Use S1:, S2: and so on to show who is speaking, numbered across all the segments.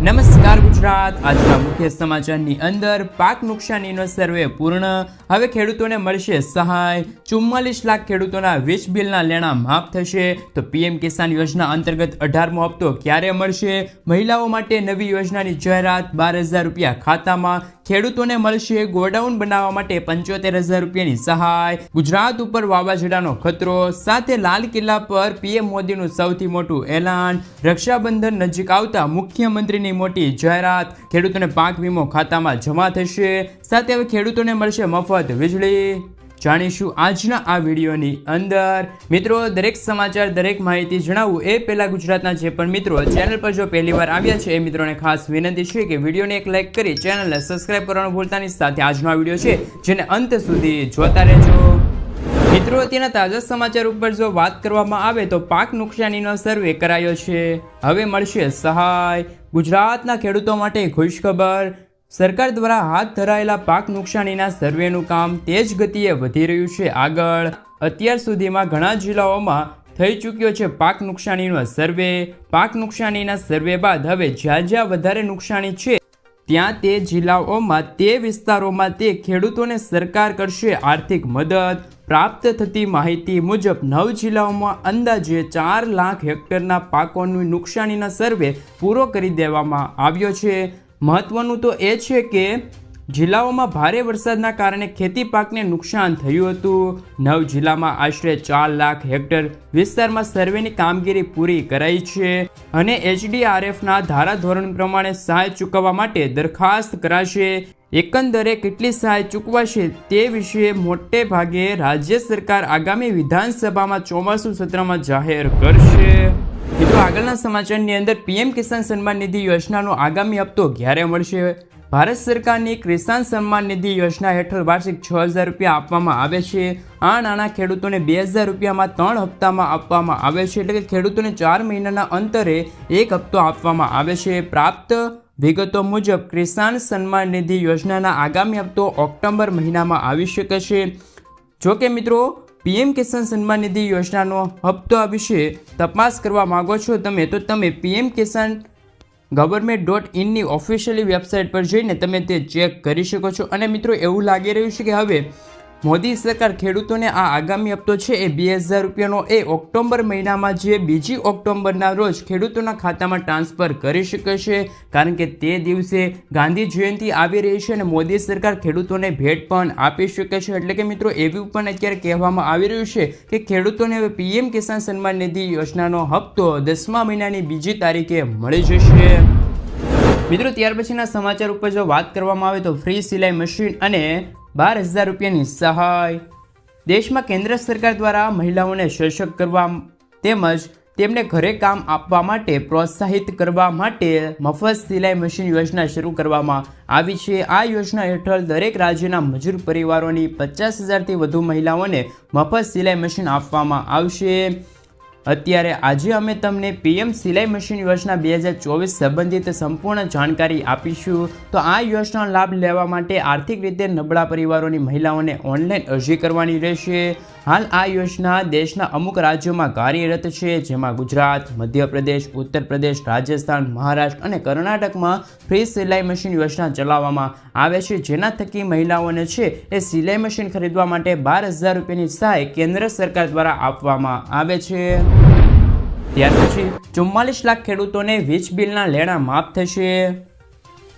S1: નમસ્કાર ગુજરાત, આજના મુખ્ય સમાચારની અંદર પાક નુકસાનીનો સર્વે પૂર્ણ. હવે ખેડૂતોને મળશે સહાય. 44 લાખ ખેડૂતોના વીજ બિલના લેણા માફ થશે. તો પીએમ કિસાન યોજના અંતર્ગત 18મો હપ્તો ક્યારે મળશે? મહિલાઓ માટે નવી યોજનાની જાહેરાત. 12,000 રૂપિયા ખાતામાં. ખેડૂતોને મળશે ગોડાઉન બનાવવા માટે 75,000 રૂપિયાની સહાય. ગુજરાત ઉપર વાવાઝોડાનો ખતરો. સાથે લાલ કિલ્લા પર પીએમ મોદીનું સૌથી મોટું એલાન. રક્ષાબંધન નજીક આવતા મુખ્યમંત્રીની મોટી જાહેરાત. ખેડૂતોને પાક વીમો ખાતામાં જમા થશે. સાથે હવે ખેડૂતોને મળશે મફત વીજળી. જાણીશું આજના આ વિડીયોની અંદર. મિત્રો, દરેક સમાચાર, દરેક માહિતી જણાવું એ પહેલાં ગુજરાતના જે પણ મિત્રો ચેનલ પર જો પહેલીવાર આવ્યા છે એ મિત્રોને ખાસ વિનંતી છે કે વિડીયોને એક લાઇક કરી ચેનલને સબસ્ક્રાઇબ કરવાનું ભૂલતા નહીં. સાથે આજનો આ વિડીયો છે જેને અંત સુધી જોતા રહેજો. મિત્રો, અત્યારના તાજા સમાચાર ઉપર જો વાત કરવામાં આવે તો પાક નુકસાનીનો સર્વે કરાયો છે. હવે મળશે સહાય. ગુજરાતના ખેડૂતો માટે ખુશખબર. સરકાર દ્વારા હાથ ધરાયેલા પાક નુકસાનીના સર્વેનું કામ તેજ ગતિએ વધી રહ્યું છે આગળ. અત્યાર સુધીમાં ઘણા જિલ્લાઓમાં થઈ ચૂક્યો છે પાક નુકસાનીનો સર્વે. પાક નુકસાનીના સર્વે બાદ હવે જ્યાં જ્યાં વધારે નુકસાની છે ત્યાં તે જિલ્લાઓમાં, તે વિસ્તારોમાં તે ખેડૂતોને સરકાર કરશે આર્થિક મદદ. પ્રાપ્ત થતી માહિતી મુજબ 9 જિલ્લાઓમાં અંદાજે 4 લાખ હેક્ટરના પાકોની નુકસાનીના સર્વે પૂરો કરી દેવામાં આવ્યો છે. મહત્વનું તો એ છે કે જિલ્લાઓમાં ભારે વરસાદના કારણે ખેતી પાકને નુકસાન થયું હતું. 9 જિલ્લામાં આશરે 4 લાખ હેક્ટર વિસ્તારમાં સર્વેની કામગીરી પૂરી કરાઈ છે અને HDRFના ધારાધોરણ પ્રમાણે સહાય ચૂકવવા માટે દરખાસ્ત કરાશે. એકંદરે કેટલી સહાય ચૂકવાશે તે વિશે મોટે ભાગે રાજ્ય સરકાર આગામી વિધાનસભામાં ચોમાસુ સત્રમાં જાહેર કરશે. મિત્રો, આગળના સમાચારની અંદર પીએમ કિસાન સન્માન નિધિ યોજનાનો આગામી હપ્તો ક્યારે મળશે? ભારત સરકારની કિસાન સન્માન નિધિ યોજના હેઠળ વાર્ષિક 6,000 રૂપિયા આપવામાં આવે છે. આ નાણાં ખેડૂતોને 2,000 રૂપિયામાં 3 હપ્તામાં આપવામાં આવે છે. એટલે કે ખેડૂતોને 4 મહિનાના અંતરે એક હપ્તો આપવામાં આવે છે. પ્રાપ્ત વિગતો મુજબ કિસાન સન્માન નિધિ યોજનાના આગામી હપ્તો ઓક્ટોબર મહિનામાં આવી શકે છે. જોકે મિત્રો, પીએમ કિસાન સન્માન નિધિ યોજનાનો હપ્તો વિશે તપાસ કરવા માંગો છો તમે, તો તમે પીએમ કિસાન government.in ઓફિશિયલી વેબસાઇટ પર જઈને તમે તે ચેક કરી શકો છો. અને મિત્રો, એવું લાગી રહ્યું છે કે હવે મોદી સરકાર ખેડૂતોને આ આગામી હપ્તો છે એ 2,000 રૂપિયાનો એ ઓક્ટોબર મહિનામાં જે 2 ઓક્ટોબરના રોજ ખેડૂતોના ખાતામાં ટ્રાન્સફર કરી શકે છે. કારણ કે તે દિવસે ગાંધી જયંતિ આવી રહી છે અને મોદી સરકાર ખેડૂતોને ભેટ પણ આપી શકે છે. એટલે કે મિત્રો, એવું પણ અત્યારે કહેવામાં આવી રહ્યું છે કે ખેડૂતોને હવે પીએમ કિસાન સન્માન નિધિ યોજનાનો હપ્તો 10મા મહિનાની 2જી તારીખે મળી જશે. મિત્રો, ત્યાર પછીના સમાચાર ઉપર જો વાત કરવામાં આવે તો ફ્રી સિલાઈ મશીન અને 12,000 રૂપિયાની સહાય. દેશમાં કેન્દ્ર સરકાર દ્વારા મહિલાઓને સશક્ત કરવા તેમજ તેમને ઘરે કામ આપવા માટે પ્રોત્સાહિત કરવા માટે મફત સિલાઈ મશીન યોજના શરૂ કરવામાં આવી છે. આ યોજના હેઠળ દરેક રાજ્યના મજૂર પરિવારોની 50,000થી વધુ મહિલાઓને મફત સિલાઈ મશીન આપવામાં આવશે. અત્યારે આજે અમે તમને પીએમ સિલાઈ મશીન યોજના 2024 સંબંધિત સંપૂર્ણ જાણકારી આપીશું. તો આ યોજનાનો લાભ લેવા માટે આર્થિક રીતે નબળા પરિવારોની મહિલાઓને ઓનલાઈન અરજી કરવાની રહેશે. હાલ આ યોજના દેશના અમુક રાજ્યોમાં કાર્યરત છે, જેમાં ગુજરાત, મધ્યપ્રદેશ, ઉત્તર પ્રદેશ, રાજસ્થાન, મહારાષ્ટ્ર અને કર્ણાટકમાં ફ્રી સિલાઈ મશીન યોજના ચલાવવામાં આવે છે. જેના થકી મહિલાઓને છે એ સિલાઈ મશીન ખરીદવા માટે 12,000 રૂપિયાની સહાય કેન્દ્ર સરકાર દ્વારા આપવામાં આવે છે. ત્યાર પછી 44 લાખ ખેડૂતોને વીજ બિલના લેણા માફ થશે.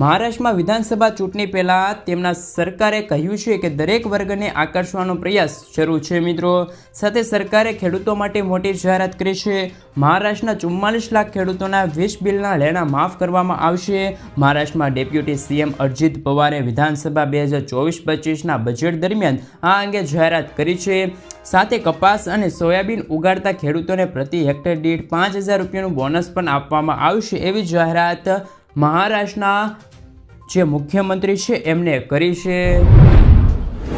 S1: મહારાષ્ટ્રમાં વિધાનસભા ચૂંટણી પહેલાં તેમના સરકારે કહ્યું છે કે દરેક વર્ગને આકર્ષવાનો પ્રયાસ શરૂ છે. મિત્રો, સાથે સરકારે ખેડૂતો માટે મોટી જાહેરાત કરી છે. મહારાષ્ટ્રના 44 લાખ ખેડૂતોના વીજ બિલના લેણા માફ કરવામાં આવશે. મહારાષ્ટ્રમાં ડેપ્યુટી સીએમ અજિત પવારે વિધાનસભા 2024-25ના બજેટ દરમિયાન આ અંગે જાહેરાત કરી છે. સાથે કપાસ અને સોયાબીન ઉગાડતા ખેડૂતોને પ્રતિ હેક્ટર દીઠ 5,000 રૂપિયાનું બોનસ પણ આપવામાં આવશે. એવી જાહેરાત મહારાષ્ટ્રના જે મુખ્યમંત્રી છે એમને કરી છે.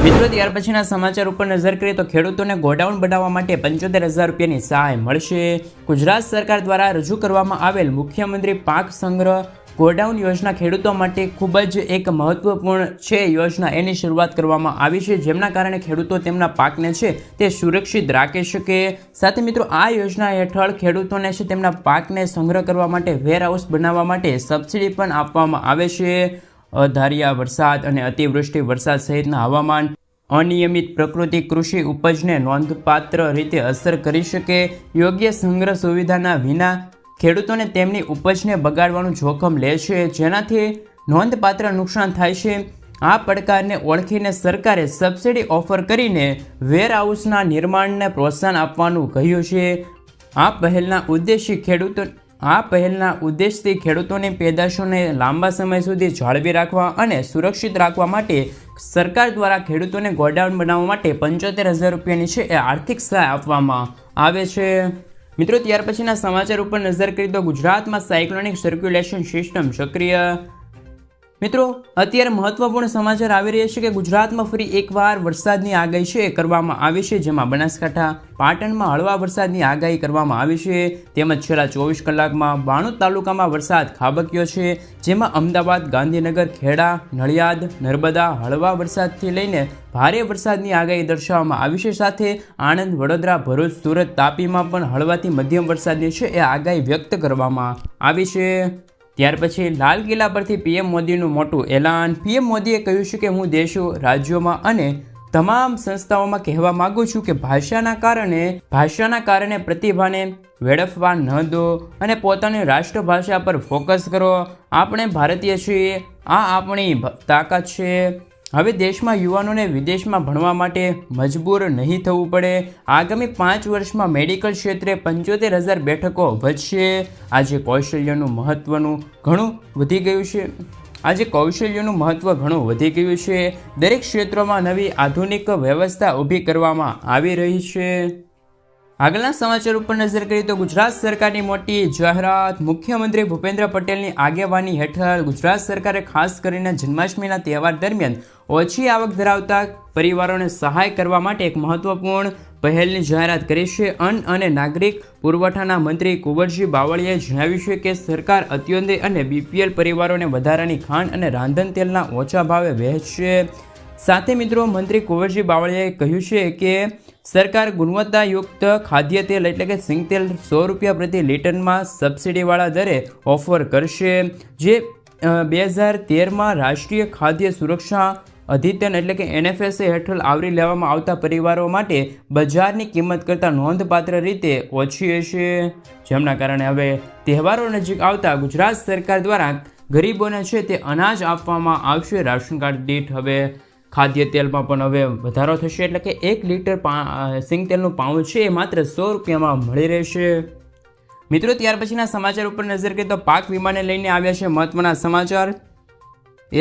S1: મિત્રો, ત્યાર પછીના સમાચાર ઉપર નજર કરીએ તો ખેડૂતોને ગોડાઉન બનાવવા માટે 75,000 રૂપિયાની સહાય મળશે. ગુજરાત સરકાર દ્વારા રજૂ કરવામાં આવેલ મુખ્યમંત્રી પાક સંગ્રહ ગોડાઉન યોજના ખેડૂતો માટે ખૂબ જ એક મહત્વપૂર્ણ છે યોજના, એની શરૂઆત કરવામાં આવી છે, જેમના કારણે ખેડૂતો તેમના પાકને છે તે સુરક્ષિત રાખી શકે. સાથે મિત્રો આ યોજના હેઠળ ખેડૂતોને છે તેમના પાકને સંગ્રહ કરવા માટે વેરહાઉસ બનાવવા માટે સબસિડી પણ આપવામાં આવે છે. અધારિયા વરસાદ અને અતિવૃષ્ટિ વરસાદ સહિતના હવામાન અનિયમિત પ્રકૃતિ કૃષિ ઉપજને નોંધપાત્ર રીતે અસર કરી શકે. યોગ્ય સંગ્રહ સુવિધાના વિના ખેડૂતોને તેમની ઉપજને બગાડવાનું જોખમ લે છે, જેનાથી નોંધપાત્ર નુકસાન થાય છે. આ પડકારને ઓળખીને સરકારે સબસિડી ઓફર કરીને વેરહાઉસના નિર્માણને પ્રોત્સાહન આપવાનું કહ્યું છે. આ પહેલના ઉદ્દેશથી ખેડૂતોની પેદાશોને લાંબા સમય સુધી જાળવી રાખવા અને સુરક્ષિત રાખવા માટે સરકાર દ્વારા ખેડૂતોને ગોડાઉન બનાવવા માટે 75,000 રૂપિયાની છે એ આર્થિક સહાય આપવામાં આવે છે. મિત્રો ત્યાર પછીના સમાચાર ઉપર નજર કરીએ તો ગુજરાતમાં સાયક્લોનિક સર્ક્યુલેશન સિસ્ટમ સક્રિય. મિત્રો અત્યારે મહત્વપૂર્ણ સમાચાર આવી રહ્યા છે કે ગુજરાતમાં ફરી એકવાર વરસાદની આગાહી છે કરવામાં આવી છે, જેમાં બનાસકાંઠા પાટણમાં હળવા વરસાદની આગાહી કરવામાં આવી છે. તેમજ છેલ્લા 24 કલાકમાં 92 તાલુકામાં વરસાદ ખાબક્યો છે, જેમાં અમદાવાદ, ગાંધીનગર, ખેડા, નડિયાદ, નર્મદા હળવા વરસાદથી લઈને ભારે વરસાદની આગાહી દર્શાવવામાં આવી છે. સાથે આણંદ, વડોદરા, ભરૂચ, સુરત, તાપીમાં પણ હળવાથી મધ્યમ વરસાદની છે એ આગાહી વ્યક્ત કરવામાં આવી છે. ત્યાર પછી લાલ કિલ્લા પરથી પીએમ મોદીનું મોટું એલાન. પીએમ મોદીએ કહ્યું છે કે હું દેશો, રાજ્યોમાં અને તમામ સંસ્થાઓમાં કહેવા માંગુ છું કે ભાષાના કારણે પ્રતિભાને વેડફવા ન દો અને પોતાની રાષ્ટ્રભાષા પર ફોકસ કરો. આપણે ભારતીય છીએ, આ આપણી તાકાત છે. હવે દેશમાં યુવાનોને વિદેશમાં ભણવા માટે મજબૂર નહીં થવું પડે. આગામી 5 વર્ષમાં મેડિકલ ક્ષેત્રે 75,000 બેઠકો વધશે. આજે કૌશલ્યનું મહત્વ ઘણું વધી ગયું છે. દરેક ક્ષેત્રોમાં નવી આધુનિક વ્યવસ્થા ઊભી કરવામાં આવી રહી છે. આગળના સમાચાર ઉપર નજર કરીએ તો ગુજરાત સરકારની મોટી જાહેરાત. મુખ્યમંત્રી ભૂપેન્દ્ર પટેલની આગેવાની હેઠળ ગુજરાત સરકારે ખાસ કરીને જન્માષ્ટમીના તહેવાર દરમિયાન ઓછી આવક ધરાવતા પરિવારોને સહાય કરવા માટે એક મહત્વપૂર્ણ પહેલની જાહેરાત કરી છે. અન્ન અને નાગરિક પુરવઠાના મંત્રી કુંવરજી બાવળિયાએ જણાવ્યું છે કે સરકાર અત્યોદય અને બીપીએલ પરિવારોને વધારાની ખાંડ અને રાંધણ તેલના ઓછા ભાવે વહેંચશે. સાથે મિત્રો મંત્રી કુંવરજી બાવળિયાએ કહ્યું છે કે સરકાર ગુણવત્તાયુક્ત ખાદ્ય તેલ એટલે કે સિંગ તેલ 100 રૂપિયા પ્રતિ લીટરમાં સબસિડીવાળા દરે ઓફર કરશે, જે 2013માં રાષ્ટ્રીય ખાદ્ય સુરક્ષા અધિનિયમ એટલે કે NFSA હેઠળ આવરી લેવામાં આવતા પરિવારો માટે બજારની કિંમત કરતાં નોંધપાત્ર રીતે ઓછી હશે. જેમના કારણે હવે તહેવારો નજીક આવતા ગુજરાત સરકાર દ્વારા ગરીબોને છે તે અનાજ આપવામાં આવશે. રાશન કાર્ડ દીઠ હવે ખાદ્ય તેલમાં પણ હવે વધારો થશે, એટલે કે 1 લીટર સિંગ તેલનું પાઉચ છે એ માત્ર 100 રૂપિયામાં મળી રહેશે. મિત્રો ત્યાર પછીના સમાચાર ઉપર નજર કરીએ તો પાક વીમાને લઈને આવ્યા છે મહત્વના સમાચાર.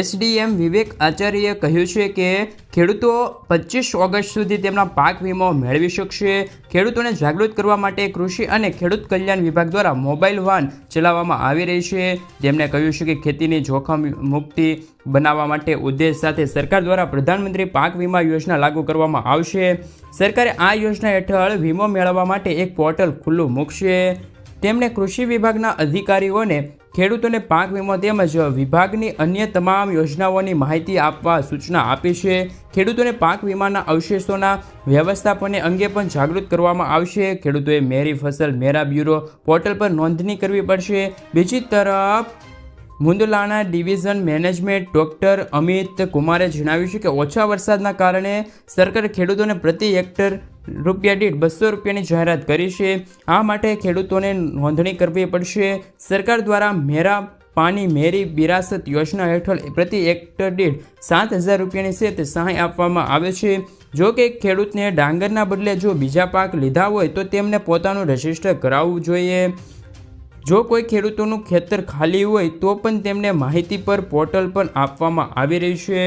S1: SDM વિવેક આચાર્યએ કહ્યું છે કે ખેડૂતો 25 ઓગસ્ટ સુધી તેમના પાક વીમો મેળવી શકશે. ખેડૂતોને જાગૃત કરવા માટે કૃષિ અને ખેડૂત કલ્યાણ વિભાગ દ્વારા મોબાઈલ વાન ચલાવવામાં આવી રહી છે. તેમણે કહ્યું છે કે ખેતીની જોખમ મુક્તિ બનાવવા માટે ઉદ્દેશ સાથે સરકાર દ્વારા પ્રધાનમંત્રી પાક વીમા યોજના લાગુ કરવામાં આવશે. સરકારે આ યોજના હેઠળ વીમો મેળવવા માટે એક પોર્ટલ ખુલ્લું મૂકશે. તેમણે કૃષિ વિભાગના અધિકારીઓને ખેડૂતોને પાક વીમો તેમજ વિભાગની અન્ય તમામ યોજનાઓની માહિતી આપવા સૂચના આપી છે. ખેડૂતોને પાક વીમાના અવશેષોના વ્યવસ્થાપન અંગે પણ જાગૃત કરવામાં આવશે. ખેડૂતોએ મેરી ફસલ મેરા બ્યુરો પોર્ટલ પર નોંધણી કરવી પડશે. બીજી તરફ મુંદલાના ડિવિઝન મેનેજમેન્ટ ડૉક્ટર અમિત કુમારે જણાવ્યું છે કે ઓછા વરસાદના કારણે સરકારે ખેડૂતોને પ્રતિ હેક્ટર રૂપિયા દીઠ 200 રૂપિયાની જાહેરાત કરી છે. આ માટે ખેડૂતોને નોંધણી કરવી પડશે. સરકાર દ્વારા મેરા પાણી મેરી વિરાસત યોજના હેઠળ પ્રતિ હેક્ટર દીઠ 7,000 રૂપિયાની છે તે સહાય આપવામાં આવે છે. જો કે ખેડૂતને ડાંગરના બદલે જો બીજા પાક લીધા હોય તો તેમને પોતાનું રજિસ્ટર કરાવવું જોઈએ. જો કોઈ ખેડૂતોનું ખેતર ખાલી હોય તો પણ તેમને માહિતી પર પોર્ટલ પર આપવામાં આવી રહી છે.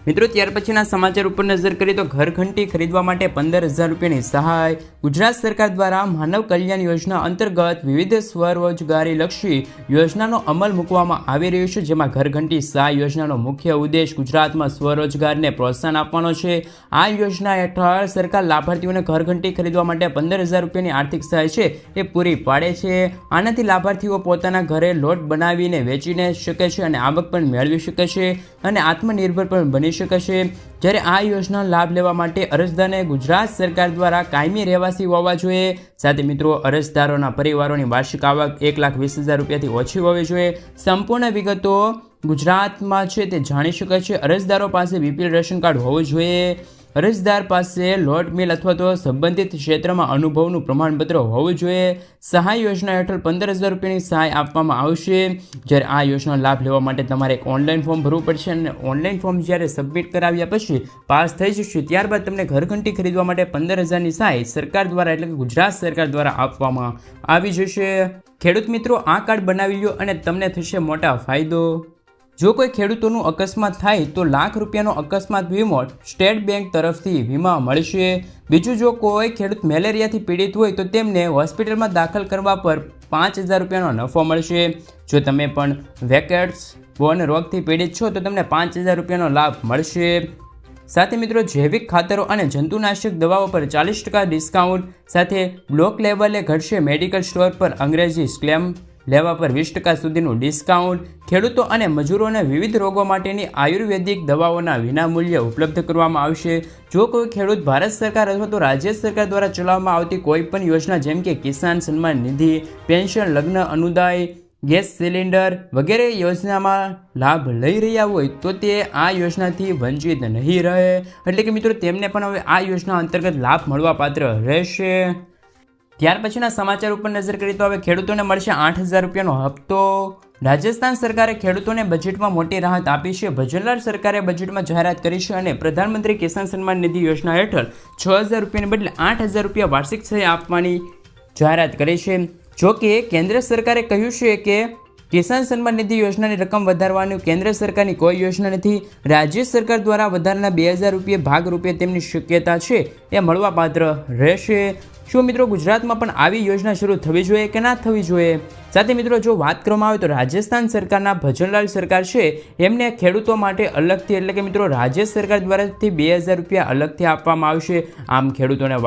S1: મિત્રો ત્યાર પછીના સમાચાર ઉપર નજર કરીએ તો ઘરઘંટી ખરીદવા માટે 15,000 રૂપિયાની સહાય. ગુજરાત સરકાર દ્વારા માનવ કલ્યાણ યોજના અંતર્ગત વિવિધ સ્વરોજગારી લક્ષી યોજનાનો અમલ મૂકવામાં આવી રહ્યો છે, જેમાં ઘરઘંટી સહાય યોજનાનો મુખ્ય ઉદ્દેશ ગુજરાતમાં સ્વરોજગારને પ્રોત્સાહન આપવાનો છે. આ યોજના હેઠળ સરકાર લાભાર્થીઓને ઘરઘંટી ખરીદવા માટે 15,000 રૂપિયાની આર્થિક સહાય છે એ પૂરી પાડે છે. આનાથી લાભાર્થીઓ પોતાના ઘરે લોટ બનાવીને વેચીને શકે છે અને આવક પણ મેળવી શકે છે અને આત્મનિર્ભર પણ બની શકે છે. જ્યારે આ યોજનાનો લાભ લેવા માટે અરજદારને ગુજરાત સરકાર દ્વારા કાયમી રહેવાસી હોવા જોઈએ. સાથે મિત્રો અરજદારોના પરિવારોની વાર્ષિક આવક 1,20,000 રૂપિયાથી ઓછી હોવી જોઈએ. સંપૂર્ણ વિગતો ગુજરાતમાં છે તે જાણી શકે છે. અરજદારો પાસે બીપીએલ રેશન કાર્ડ હોવું જોઈએ. અરજદાર પાસે લોટ મિલ અથવા તો સંબંધિત ક્ષેત્રમાં અનુભવનું પ્રમાણપત્ર હોવું જોઈએ. સહાય યોજના હેઠળ 15,000 રૂપિયાની સહાય આપવામાં આવશે. જ્યારે આ યોજનાનો લાભ લેવા માટે તમારે એક ઓનલાઈન ફોર્મ ભરવું પડશે અને ઓનલાઈન ફોર્મ જ્યારે સબમિટ કરાવ્યા પછી પાસ થઈ જશે ત્યારબાદ તમને ઘરઘંટી ખરીદવા માટે 15,000ની સહાય સરકાર દ્વારા એટલે કે ગુજરાત સરકાર દ્વારા આપવામાં આવી જશે. ખેડૂત મિત્રો આ કાર્ડ બનાવી લો અને તમને થશે મોટા ફાયદો. જો કોઈ ખેડૂતોનું અકસ્માત થાય તો લાખ રૂપિયાનો અકસ્માત વીમો સ્ટેટ બેંક તરફથી વીમા મળશે. બીજું, જો કોઈ ખેડૂત મેલેરિયાથી પીડિત હોય તો તેમને હોસ્પિટલમાં દાખલ કરવા પર 5,000 રૂપિયાનો નફો મળશે. જો તમે પણ વેકેટ્સ બોર્ન રોગથી પીડિત છો તો તમને 5,000 રૂપિયાનો લાભ મળશે. સાથે મિત્રો જૈવિક ખાતરો અને જંતુનાશક દવાઓ પર 40% ડિસ્કાઉન્ટ સાથે બ્લોક લેવલે ઘટશે. મેડિકલ સ્ટોર પર અંગ્રેજી ક્લેમ લેવા પર 20% સુધીનું ડિસ્કાઉન્ટ. ખેડૂતો અને મજૂરોને વિવિધ રોગો માટેની આયુર્વેદિક દવાઓના વિનામૂલ્યે ઉપલબ્ધ કરવામાં આવશે. જો કોઈ ખેડૂત ભારત સરકાર અથવા તો રાજ્ય સરકાર દ્વારા ચલાવવામાં આવતી કોઈ પણ યોજના જેમ કે કિસાન સન્માન નિધિ, પેન્શન, લગ્ન અનુદાય, ગેસ સિલિન્ડર વગેરે યોજનામાં લાભ લઈ રહ્યા હોય તો તે આ યોજનાથી વંચિત નહીં રહે. એટલે કે મિત્રો તેમને પણ હવે આ યોજના અંતર્ગત લાભ મળવાપાત્ર રહેશે. ત્યાર પછીના સમાચાર ઉપર નજર કરીએ તો હવે ખેડૂતોને મળશે 8,000 રૂપિયાનો હપ્તો. રાજસ્થાન સરકારે ખેડૂતોને બજેટમાં મોટી રાહત આપી છે. ભજનલાલ સરકારે બજેટમાં જાહેરાત કરી છે અને પ્રધાનમંત્રી કિસાન સન્માન નિધિ યોજના હેઠળ 6,000 રૂપિયાને બદલે 8,000 રૂપિયા વાર્ષિક સહાય આપવાની જાહેરાત કરી છે. જો કે કેન્દ્ર સરકારે કહ્યું છે કે કિસાન સન્માન નિધિ યોજનાની રકમ વધારવાની કેન્દ્ર સરકારની કોઈ યોજના નથી. રાજ્ય સરકાર દ્વારા વધારાના 2,000 રૂપિયા ભાગરૂપે તેમની શક્યતા છે એ મળવાપાત્ર રહેશે. શું મિત્રો ગુજરાતમાં પણ આવી યોજના શરૂ થવી જોઈએ કે ના થવી જોઈએ? સાથે મિત્રો જો વાત કરવામાં આવે તો રાજસ્થાન સરકારના ભજનલાલ સરકાર છે એમને ખેડૂતો માટે અલગથી એટલે કે મિત્રો રાજ્ય સરકાર દ્વારાથી 2,000 રૂપિયા અલગથી આપવામાં આવશે. આમ ખેડૂતોને